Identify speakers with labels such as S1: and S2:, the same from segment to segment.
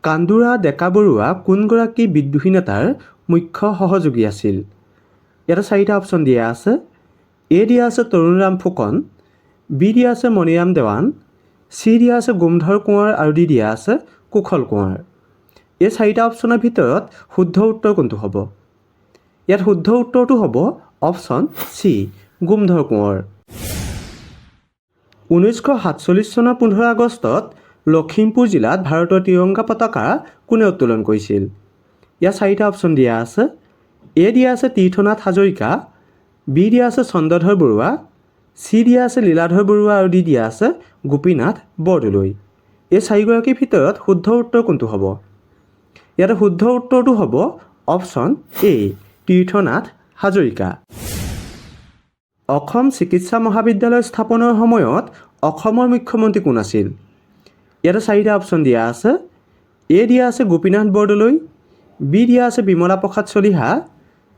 S1: কান্দুৰা ডেকা বৰুৱা কোনগৰাকী বিদ্ৰোহী নেতাৰ মুখ্য সহযোগী আছিল? ইয়াতে 4টা অপশ্যন দিয়া আছে। এ দিয়া আছে তৰুণৰাম ফুকন, বি দিয়া আছে মণিৰাম দেৱান, চি দিয়া আছে গোমধৰ কোঁৱৰ আৰু ডি দিয়া আছে কুশল কোঁৱৰ। এই 4টা অপশ্যনৰ ভিতৰত শুদ্ধ উত্তৰ কোনটো হ'ব? ইয়াত শুদ্ধ উত্তৰটো হ'ব অপশ্যন চি গোমধৰ কোঁৱৰ। 1947 চনৰ 15 আগষ্টত লখিমপুৰ জিলাত ভাৰতৰ ত্ৰিৰংগা পতাকা কোনে উত্তোলন কৰিছিল? ইয়াত 4টা অপশ্যন দিয়া আছে। এ দিয়া আছে তীৰ্থনাথ হাজৰিকা, বি দিয়া আছে চন্দ্ৰধৰ বৰুৱা, চি দিয়া আছে লীলাধৰ বৰুৱা আৰু ডি দিয়া আছে গোপীনাথ বৰদলৈ। এই 4গৰাকীৰ ভিতৰত শুদ্ধ উত্তৰ কোনটো হ'ব? ইয়াতে শুদ্ধ উত্তৰটো হ'ব অপশ্যন এ তীৰ্থনাথ হাজৰিকা। অসম চিকিৎসা মহাবিদ্যালয় স্থাপনৰ সময়ত অসমৰ মুখ্যমন্ত্ৰী কোন আছিল? ইয়াতে 4টা অপশ্যন দিয়া আছে। এ দিয়া আছে গোপীনাথ বৰদলৈ, বি দিয়া আছে বিমলা প্ৰসাদ চলিহা,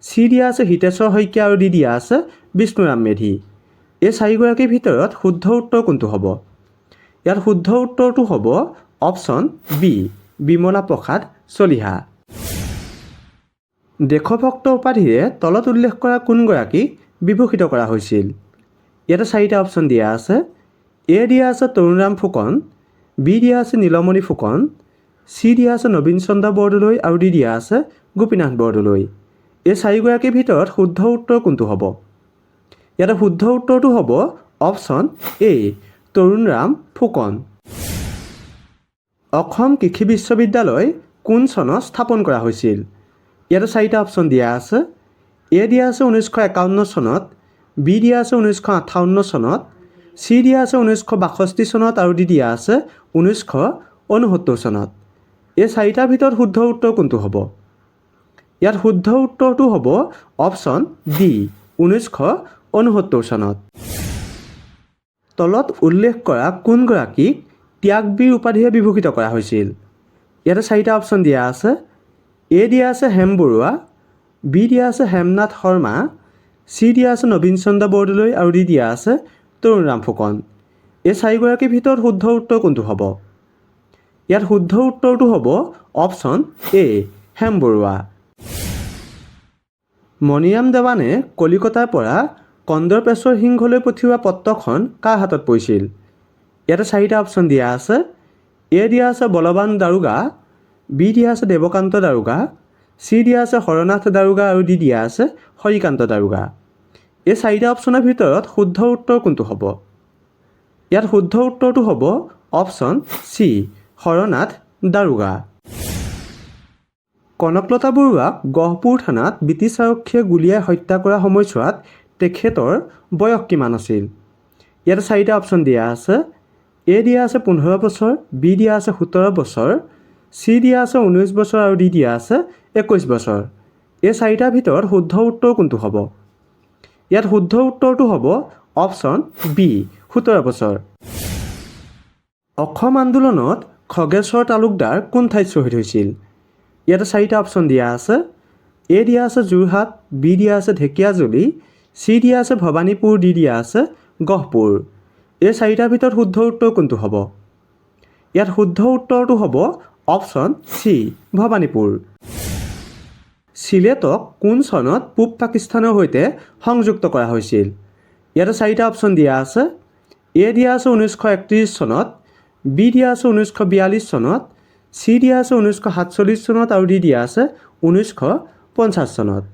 S1: চি দিয়া আছে হিতেশ্বৰ শইকীয়া আৰু ডি দিয়া আছে বিষ্ণুৰাম মেধি। এই 4গৰাকীৰ ভিতৰত শুদ্ধ উত্তৰ কোনটো হ'ব? ইয়াত শুদ্ধ উত্তৰটো হ'ব অপশ্যন বি বিমলা প্ৰসাদ চলিহা। দেশভক্ত উপাধিৰে তলত উল্লেখ কৰা কোনগৰাকীক বিভূষিত কৰা হৈছিল? ইয়াতে 4টা অপশ্যন দিয়া আছে। এ দিয়া আছে তৰুণৰাম ফুকন, বি দিয়া আছে নীলমণি ফুকন, চি দিয়া আছে নবীন চন্দ্ৰ বৰদলৈ আৰু ডি দিয়া আছে গোপীনাথ বৰদলৈ। এই 4গৰাকীৰ ভিতৰত শুদ্ধ উত্তৰ কোনটো হ'ব? ইয়াতে শুদ্ধ উত্তৰটো হ'ব অপশ্যন এ তৰুণৰাম ফুকন। অসম কৃষি বিশ্ববিদ্যালয় কোন চনত স্থাপন কৰা হৈছিল? ইয়াতে 4টা অপশ্যন দিয়া আছে। এ দিয়া আছে 1951 চনত, বি দিয়া আছে 1958 চনত, চি দিয়া আছে 1962 চনত আৰু ডি দিয়া আছে 1969 চনত। এই 4টাৰ ভিতৰত শুদ্ধ উত্তৰ কোনটো হ'ব? ইয়াত শুদ্ধ উত্তৰটো হ'ব অপশ্যন ডি 1969 চনত। তলত উল্লেখ কৰা কোনগৰাকীক ত্যাগবীৰ উপাধিৰে বিভূষিত কৰা হৈছিল? ইয়াতে 4টা অপশ্যন দিয়া আছে। এ দিয়া আছে হেম বৰুৱা, বি দিয়া আছে হেমনাথ শৰ্মা, চি দিয়া আছে নবীন চন্দ্ৰ বৰদলৈ আৰু ডি দিয়া আছে তৰুণৰাম ফুকন। এই 4গৰাকীৰ ভিতৰত শুদ্ধ উত্তৰ কোনটো হ'ব? ইয়াত শুদ্ধ উত্তৰটো হ'ব অপশ্যন এ হেম বৰুৱা। মণিৰাম দেৱানে কলিকতাৰ পৰা কন্দৰ্পেশ্বৰ সিংহলৈ পঠিওৱা পত্ৰখন কাৰ হাতত পৰিছিল? ইয়াতে 4টা অপশ্যন দিয়া আছে। এ দিয়া আছে বলৱান দাৰোগা, বি দিয়া আছে দেৱকান্ত দাৰোগা, চি দিয়া আছে হৰনাথ দাৰোগা আৰু ডি দিয়া আছে হৰিকান্ত দাৰোগা। এই 4টা অপশ্যনৰ ভিতৰত শুদ্ধ উত্তৰ কোনটো হ'ব? ইয়াত শুদ্ধ উত্তৰটো হ'ব অপশ্যন চি হৰনাথ দাৰোগা। কনকলতা বৰুৱাক গহপুৰ থানাত ব্ৰিটিছ আৰক্ষীয়ে গুলীয়াই হত্যা কৰা সময়ছোৱাত তেখেতৰ বয়স কিমান আছিল? ইয়াতে 4টা অপশ্যন দিয়া আছে। এ দিয়া আছে 15 বছৰ, বি দিয়া আছে 17 বছৰ, চি দিয়া আছে 19 বছৰ আৰু ডি দিয়া আছে 21 বছৰ। এই 4টাৰ ভিতৰত শুদ্ধ উত্তৰ কোনটো হ'ব? ইয়াত শুদ্ধ উত্তৰটো হ'ব অপশ্যন বি 17 বছৰ। অসম আন্দোলনত খগেশ্বৰ তালুকদাৰ কোন ঠাইত শ্বহীদ হৈছিল? ইয়াতে 4টা অপশ্যন দিয়া আছে। এ দিয়া আছে যোৰহাট, বি দিয়া আছে ঢেকীয়াজুলি, চি দিয়া আছে ভৱানীপুৰ, ডি দিয়া আছে গহপুৰ। এই 4টাৰ ভিতৰত শুদ্ধ উত্তৰ কোনটো হ'ব? ইয়াত শুদ্ধ উত্তৰটো হ'ব অপশ্যন চি ভৱানীপুৰ। চিলেটক কোন চনত পূব পাকিস্তানৰ সৈতে সংযুক্ত কৰা হৈছিল? ইয়াতে 4টা অপশ্যন দিয়া আছে। এ দিয়া আছে 1931 চনত, বি দিয়া আছে 1942 চনত, চি দিয়া আছে 1947 চনত আৰু ডি দিয়া আছে 1950 চনত।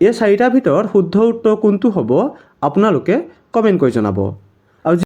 S1: এই 4টাৰ ভিতৰত শুদ্ধ উত্তৰ কোনটো হ'ব আপোনালোকে কমেণ্ট কৰি জনাব।